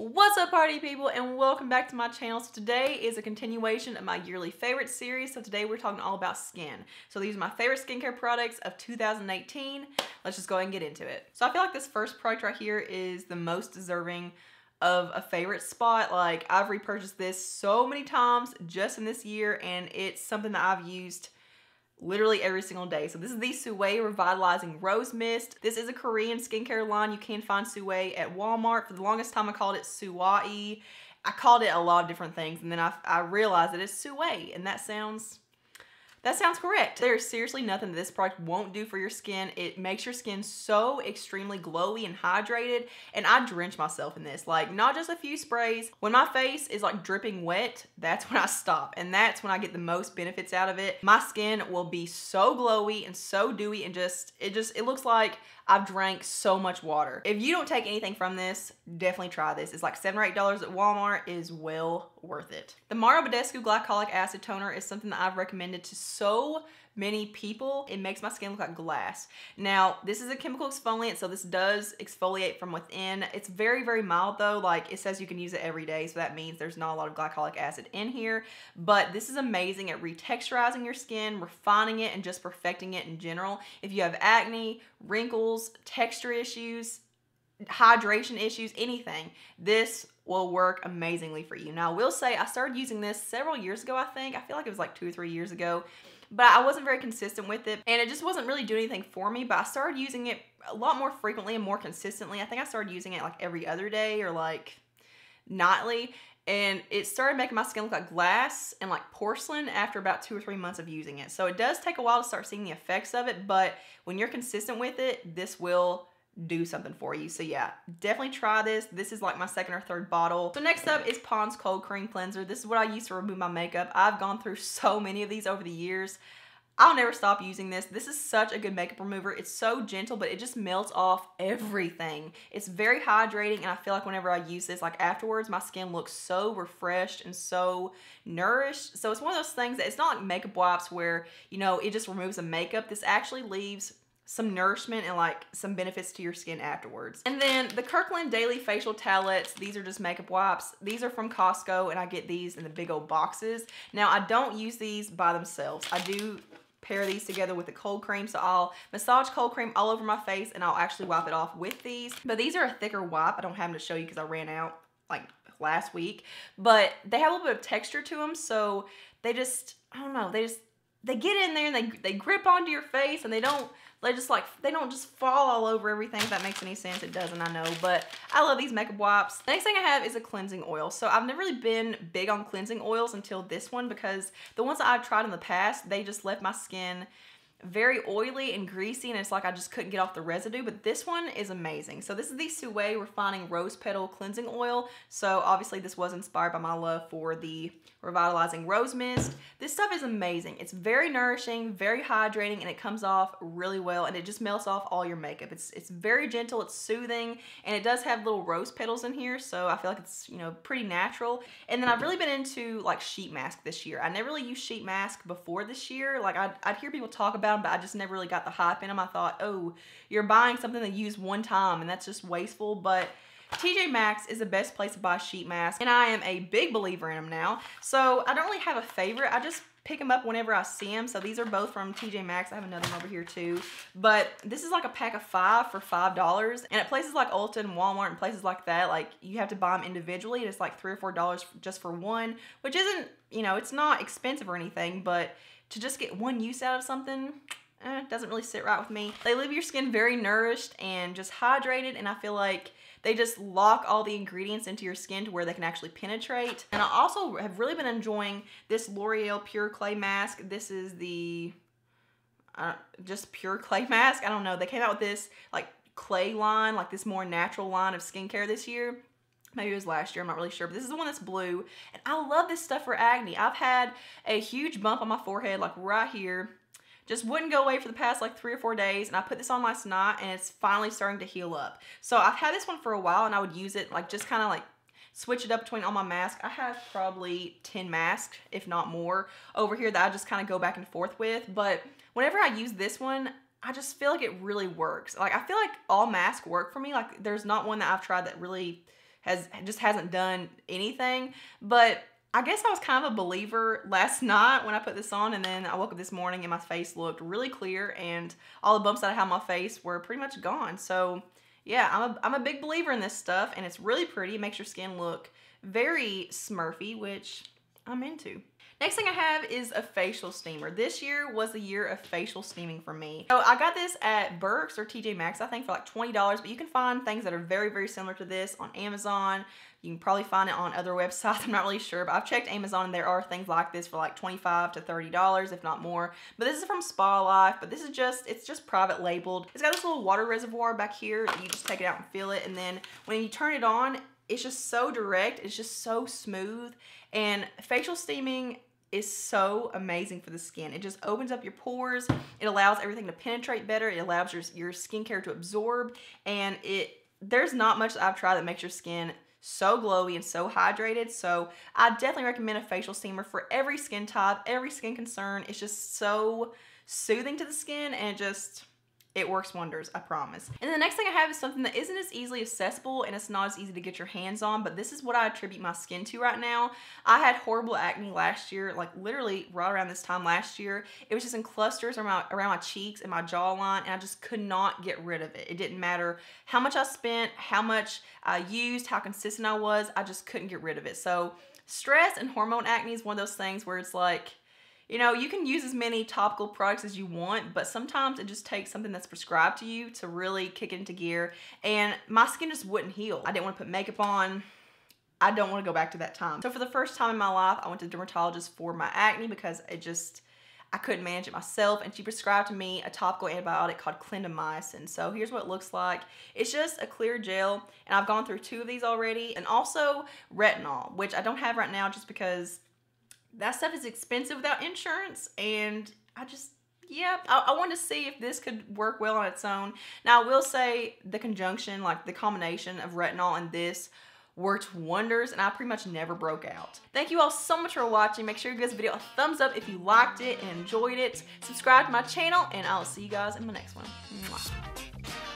What's up, party people, and welcome back to my channel. So today is a continuation of my yearly favorite series. So today we're talking all about skin. So these are my favorite skincare products of 2018. Let's just go ahead and get into it. So I feel like this first product right here is the most deserving of a favorite spot. Like, I've repurchased this so many times just in this year, and it's something that I've used literally every single day. So this is the Suwei Revitalizing Rose Mist. This is a Korean skincare line. You can find Suwei at Walmart. For the longest time I called it Suwei. I called it a lot of different things, and then I realized that it's Suwei, and that sounds correct. There's seriously nothing that this product won't do for your skin. It makes your skin so extremely glowy and hydrated, and I drench myself in this. Like, not just a few sprays. When my face is like dripping wet, that's when I stop, and that's when I get the most benefits out of it. My skin will be so glowy and so dewy, and it looks like I've drank so much water. If you don't take anything from this, definitely try this. It's like $7 or $8 at Walmart. It is well worth it. The Badescu Glycolic Acid Toner is something that I've recommended to so many people. It makes my skin look like glass. Now, this is a chemical exfoliant, so this does exfoliate from within. It's very, very mild though. Like, it says you can use it every day, so that means there's not a lot of glycolic acid in here. But this is amazing at retexturizing your skin, refining it, and just perfecting it in general. If you have acne, wrinkles, texture issues, hydration issues, anything, this will work amazingly for you. Now, I will say I started using this several years ago, I think. I feel like it was like 2 or 3 years ago, but I wasn't very consistent with it, and it just wasn't really doing anything for me. But I started using it a lot more frequently and more consistently. I think I started using it like every other day or like nightly, and it started making my skin look like glass and like porcelain after about 2 or 3 months of using it. So it does take a while to start seeing the effects of it, but when you're consistent with it, this will do something for you. So yeah, definitely try this. This is like my second or third bottle. So next up is Pond's Cold Cream Cleanser. This is what I use to remove my makeup. I've gone through so many of these over the years. I'll never stop using this. This is such a good makeup remover. It's so gentle, but it just melts off everything. It's very hydrating, and I feel like whenever I use this, like afterwards, my skin looks so refreshed and so nourished. So it's one of those things that it's not like makeup wipes where, you know, it just removes the makeup. This actually leaves some nourishment and like some benefits to your skin afterwards. And then the Kirkland Daily Facial Towelettes. These are just makeup wipes. These are from Costco, and I get these in the big old boxes. Now, I don't use these by themselves. I do pair these together with the cold cream. So I'll massage cold cream all over my face, and I'll actually wipe it off with these. But these are a thicker wipe. I don't have them to show you because I ran out like last week. But they have a little bit of texture to them, so they just, I don't know, they get in there and they grip onto your face, and they don't just fall all over everything. If that makes any sense. It doesn't, I know, but I love these makeup wipes. The next thing I have is a cleansing oil. So I've never really been big on cleansing oils until this one, because the ones that I've tried in the past, they just left my skin very oily and greasy, and it's like I just couldn't get off the residue. But this one is amazing. So this is the Suwei Refining Rose Petal Cleansing Oil. So obviously this was inspired by my love for the Revitalizing Rose Mist. This stuff is amazing. It's very nourishing, very hydrating, and it comes off really well, and it just melts off all your makeup. It's very gentle, it's soothing, and it does have little rose petals in here, so I feel like it's, you know, pretty natural. And then I've really been into like sheet mask this year. I never really used sheet mask before this year. Like, I'd hear people talk about them, but I just never really got the hype in them. I thought, oh, you're buying something that you use one time, and that's just wasteful. But TJ Maxx is the best place to buy sheet masks, and I am a big believer in them now. So I don't really have a favorite. I just pick them up whenever I see them. So these are both from TJ Maxx. I have another one over here too. But this is like a pack of 5 for $5. And at places like Ulta and Walmart and places like that, like, you have to buy them individually. It's like $3 or $4 just for one, which isn't, you know, it's not expensive or anything, but to just get one use out of something, doesn't really sit right with me. They leave your skin very nourished and just hydrated, and I feel like they just lock all the ingredients into your skin to where they can actually penetrate. And I also have really been enjoying this L'Oreal Pure Clay Mask. This is the just Pure Clay Mask. I don't know. They came out with this like clay line, like this more natural line of skincare this year. Maybe it was last year, I'm not really sure, but this is the one that's blue. And I love this stuff for acne. I've had a huge bump on my forehead, like right here. Just wouldn't go away for the past like 3 or 4 days, and I put this on last night, and it's finally starting to heal up. So I've had this one for a while, and I would use it like just kind of like switch it up between all my masks. I have probably 10 masks, if not more, over here that I just kind of go back and forth with. But whenever I use this one, I just feel like it really works. Like, I feel like all masks work for me. Like, there's not one that I've tried that really just hasn't done anything. But I guess I was kind of a believer last night when I put this on, and then I woke up this morning and my face looked really clear and all the bumps that I had on my face were pretty much gone. So yeah, I'm a big believer in this stuff, and it's really pretty. It makes your skin look very smurfy, which I'm into. Next thing I have is a facial steamer. This year was the year of facial steaming for me. So I got this at Burke's or TJ Maxx, I think, for like $20, but you can find things that are very, very similar to this on Amazon. You can probably find it on other websites. I'm not really sure, but I've checked Amazon and there are things like this for like $25 to $30, if not more. But this is from Spa Life, but this is it's just private labeled. It's got this little water reservoir back here. You just take it out and fill it, and then when you turn it on, it's just so direct. It's just so smooth, and facial steaming is so amazing for the skin. It just opens up your pores. It allows everything to penetrate better. It allows your skincare to absorb, and there's not much that I've tried that makes your skin so glowy and so hydrated. So I definitely recommend a facial steamer for every skin type, every skin concern. It's just so soothing to the skin, and it works wonders, I promise. And then the next thing I have is something that isn't as easily accessible and it's not as easy to get your hands on, but this is what I attribute my skin to right now. I had horrible acne last year, like literally right around this time last year. It was just in clusters around my cheeks and my jawline, and I just could not get rid of it. It didn't matter how much I spent, how much I used, how consistent I was, I just couldn't get rid of it. So stress and hormone acne is one of those things where it's like, you know, you can use as many topical products as you want, but sometimes it just takes something that's prescribed to you to really kick it into gear. And my skin just wouldn't heal. I didn't want to put makeup on. I don't want to go back to that time. So for the first time in my life, I went to the dermatologist for my acne because I couldn't manage it myself, and she prescribed to me a topical antibiotic called Clindamycin. So here's what it looks like. It's just a clear gel, and I've gone through 2 of these already, and also retinol, which I don't have right now just because that stuff is expensive without insurance, and I wanted to see if this could work well on its own. Now I will say the conjunction, like the combination of retinol and this, worked wonders, and I pretty much never broke out. Thank you all so much for watching. Make sure you give this video a thumbs up if you liked it and enjoyed it. Subscribe to my channel, and I'll see you guys in my next one. Mwah.